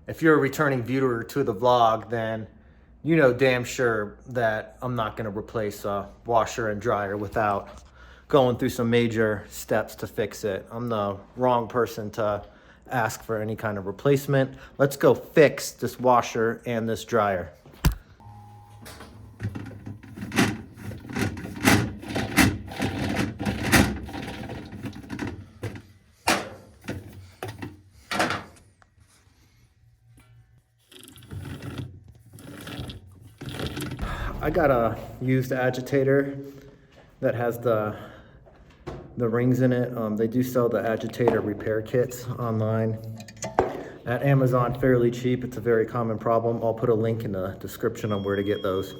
if you're a returning viewer to the vlog, then you know damn sure that I'm not going to replace a washer and dryer without going through some major steps to fix it. I'm the wrong person to ask for any kind of replacement. Let's go fix this washer and this dryer. I got a used agitator that has the rings in it. They do sell the agitator repair kits online at Amazon fairly cheap. It's a very common problem. I'll put a link in the description on where to get those.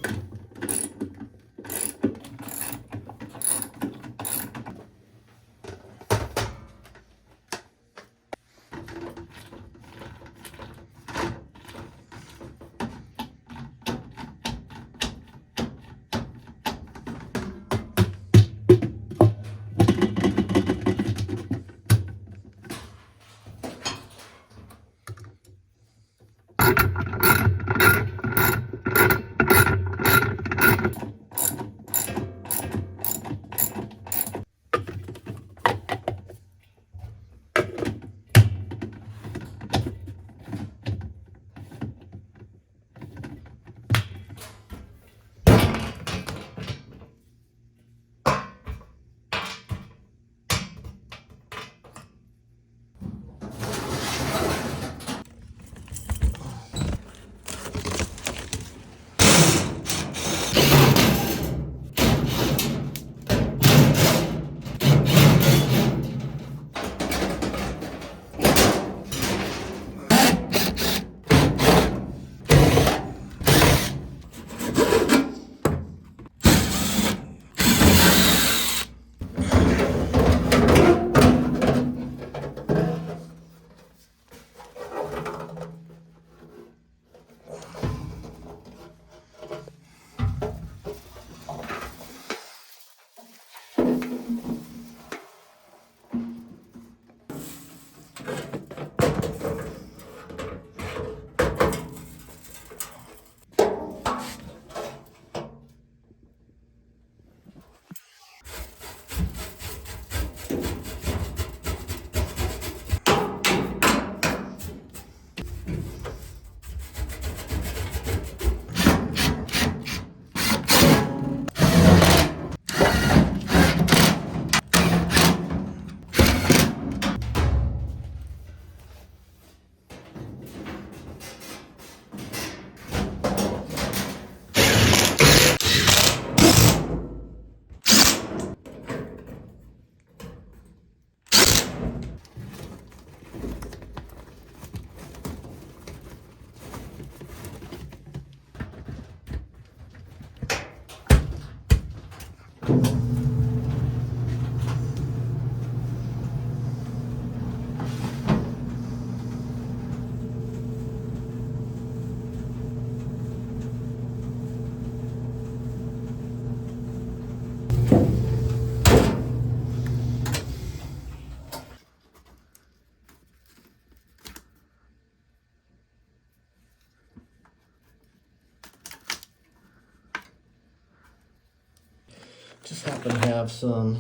Just happen to have some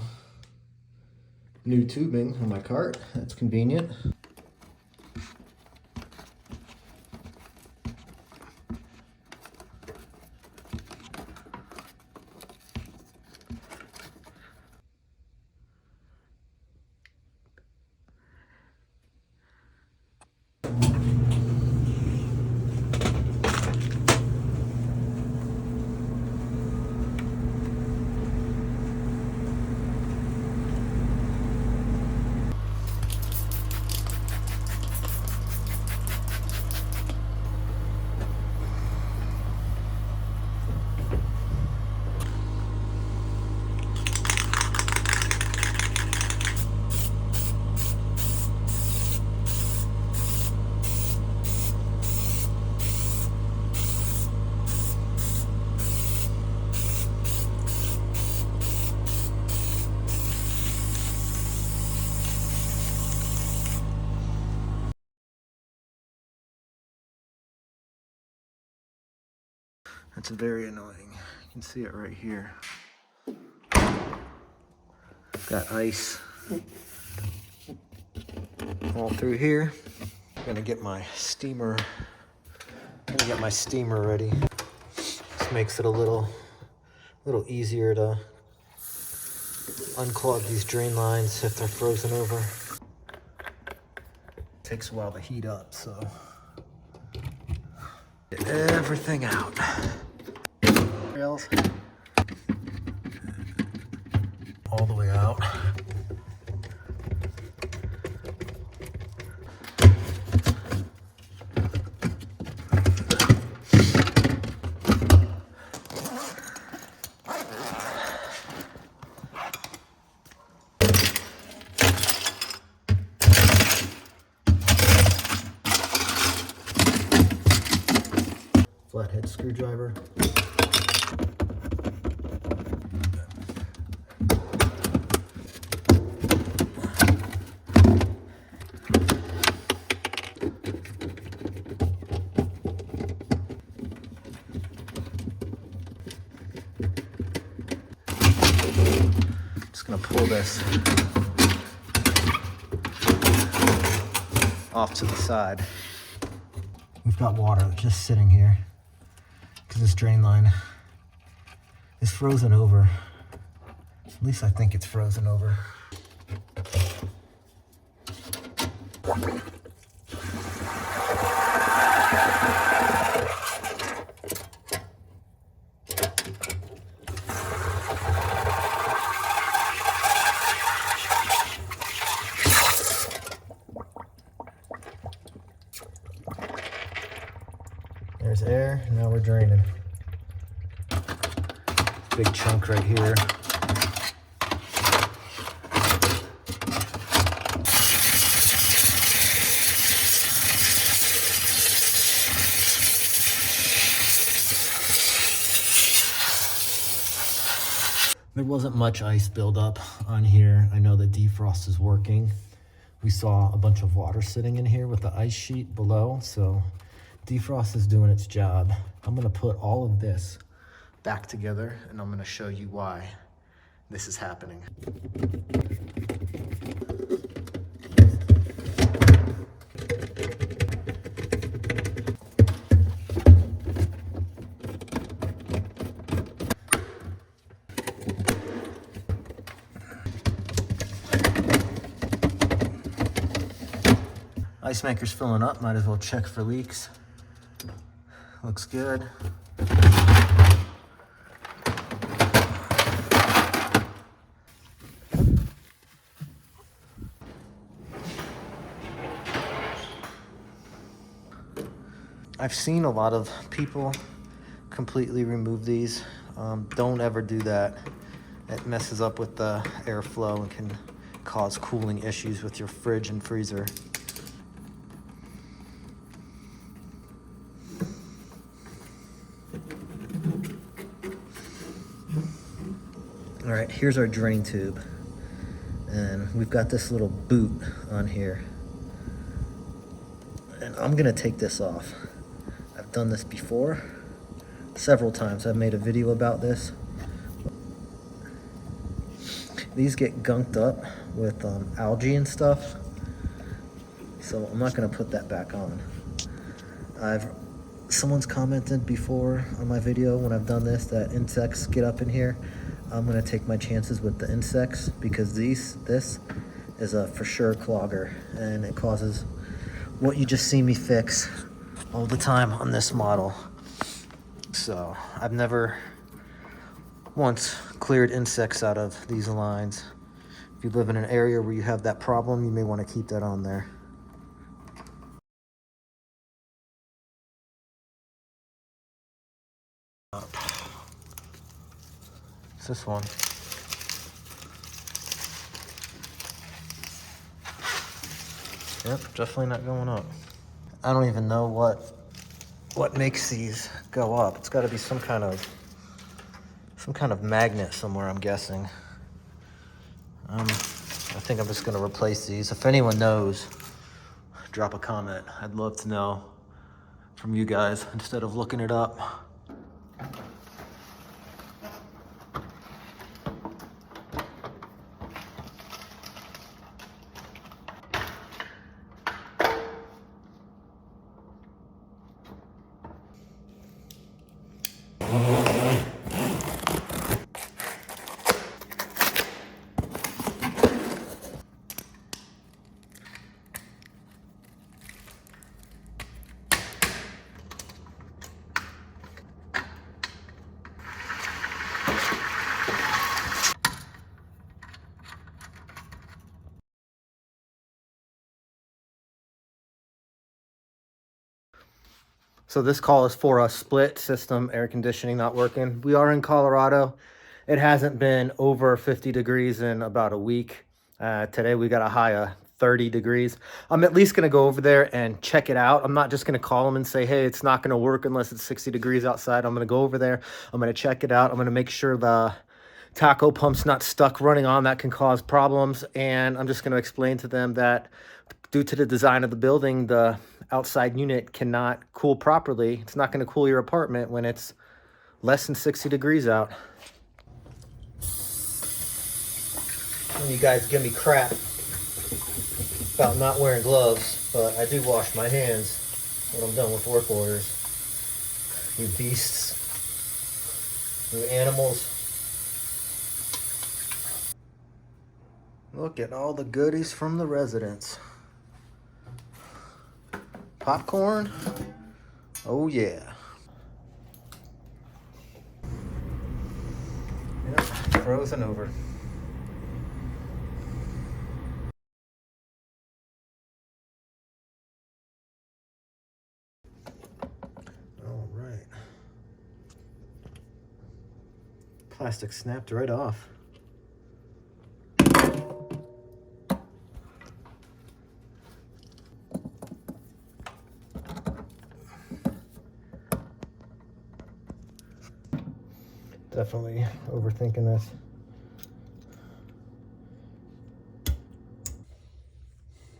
new tubing on my cart. That's convenient. That's very annoying. You can see it right here. Got ice all through here. I'm gonna get my steamer. Ready. This makes it a little easier to unclog these drain lines if they're frozen over. It takes a while to heat up, so get everything out. Rails all the way out. Flathead screwdriver. Just gonna pull this off to the side. We've got water just sitting here because this drain line is frozen over. At least I think it's frozen over. There's air, now we're draining. Big chunk right here. There wasn't much ice buildup on here. I know the defrost is working. We saw a bunch of water sitting in here with the ice sheet below, so defrost is doing its job. I'm gonna put all of this back together and I'm gonna show you why this is happening. Ice maker's filling up, might as well check for leaks. Looks good. I've seen a lot of people completely remove these. Don't ever do that. It messes up with the airflow and can cause cooling issues with your fridge and freezer. All right, here's our drain tube. And we've got this little boot on here. And I'm gonna take this off. I've done this before, several times. I've made a video about this. These get gunked up with algae and stuff. So I'm not gonna put that back on. Someone's commented before on my video when I've done this that insects get up in here. I'm gonna take my chances with the insects because this is a for sure clogger and it causes what you just see me fix all the time on this model. So I've never once cleared insects out of these lines. If you live in an area where you have that problem, you may want to keep that on there. It's this one. Yep, definitely not going up. I don't even know what makes these go up. It's got to be some kind of magnet somewhere, I'm guessing. I think I'm just going to replace these. If anyone knows, drop a comment. I'd love to know from you guys instead of looking it up. So this call is for a split system, air conditioning not working. We are in Colorado. It hasn't been over 50 degrees in about a week. Today we got a high of 30 degrees. I'm at least gonna go over there and check it out. I'm not just gonna call them and say, hey, it's not gonna work unless it's 60 degrees outside. I'm gonna go over there, I'm gonna check it out. I'm gonna make sure the taco pump's not stuck running on. That can cause problems. And I'm just gonna explain to them that due to the design of the building, the outside unit cannot cool properly. It's not gonna cool your apartment when it's less than 60 degrees out. And you guys give me crap about not wearing gloves, but I do wash my hands when I'm done with work orders. You beasts, you animals. Look at all the goodies from the residents. Popcorn, oh yeah. Yep, frozen over. All right. Plastic snapped right off. Definitely overthinking this.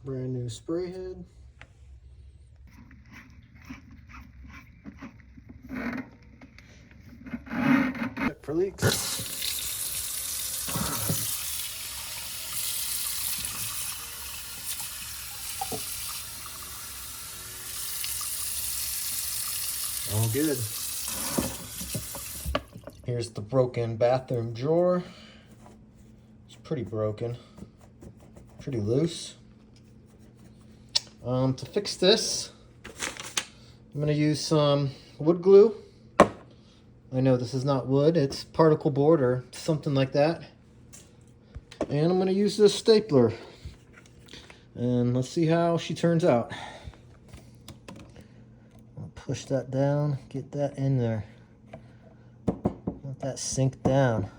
Brand new spray head. Check for leaks. All good. Here's the broken bathroom drawer. It's pretty broken, pretty loose. To fix this, I'm gonna use some wood glue. I know this is not wood, it's particle board or something like that. And I'm gonna use this stapler. And let's see how she turns out. I'll push that down, get that in there. Let that sink down.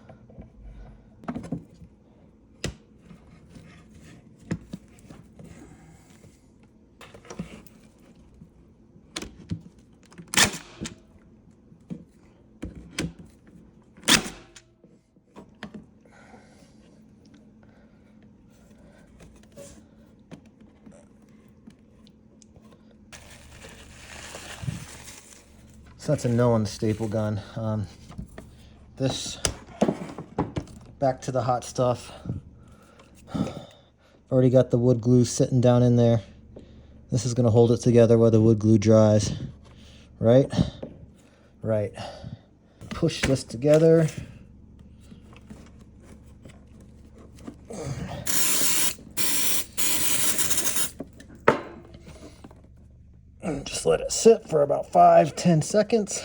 So that's a no on the staple gun. This, back to the hot stuff. Already got the wood glue sitting down in there. This is gonna hold it together while the wood glue dries. Right? Right. Push this together. And just let it sit for about 5-10 seconds.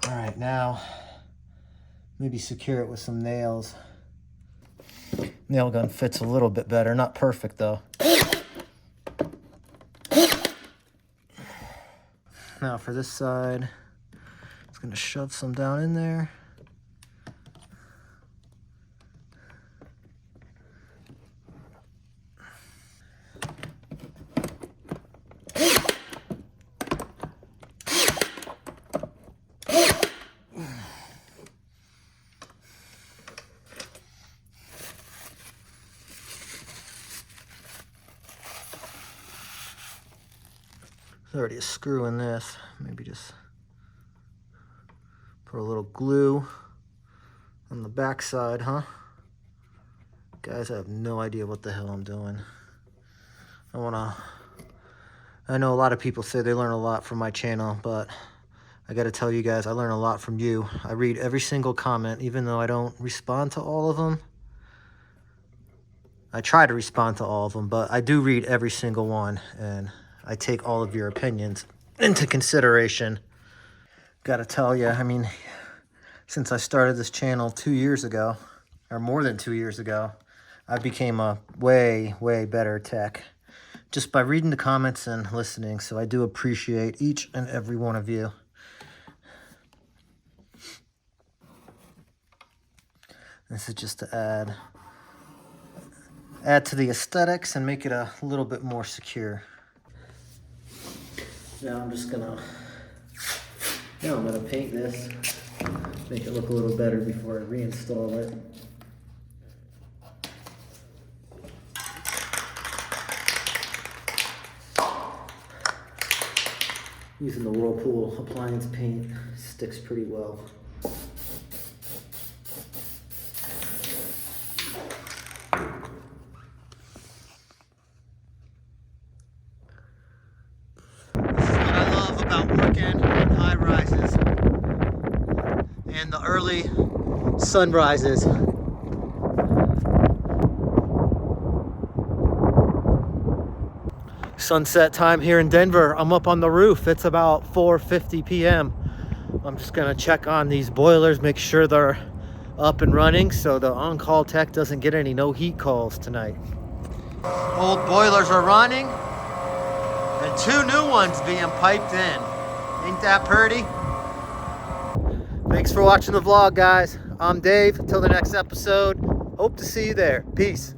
All right, now maybe secure it with some nails. Nail gun fits a little bit better, not perfect though. Now for this side, it's gonna shove some down in there. There's already a screw in this. Maybe just put a little glue on the back side, huh? Guys, I have no idea what the hell I'm doing. I know a lot of people say they learn a lot from my channel, but I gotta tell you guys, I learn a lot from you. I read every single comment, even though I don't respond to all of them. I try to respond to all of them, but I do read every single one, and I take all of your opinions into consideration. Gotta tell you, I mean, since I started this channel 2 years ago, or more than 2 years ago, I became a way better tech. just by reading the comments and listening. So I do appreciate each and every one of you. This is just to add to the aesthetics and make it a little bit more secure. Now I'm gonna paint this, make it look a little better before I reinstall it. Using the Whirlpool appliance paint, sticks pretty well. Working in high rises and the early sunrises. Sunset time here in Denver. I'm up on the roof. It's about 4:50 p.m. I'm just gonna check on these boilers, make sure they're up and running so the on-call tech doesn't get any no heat calls tonight. Old boilers are running and 2 new ones being piped in. Ain't that pretty? Thanks for watching the vlog, guys. I'm Dave. Until the next episode, hope to see you there. Peace.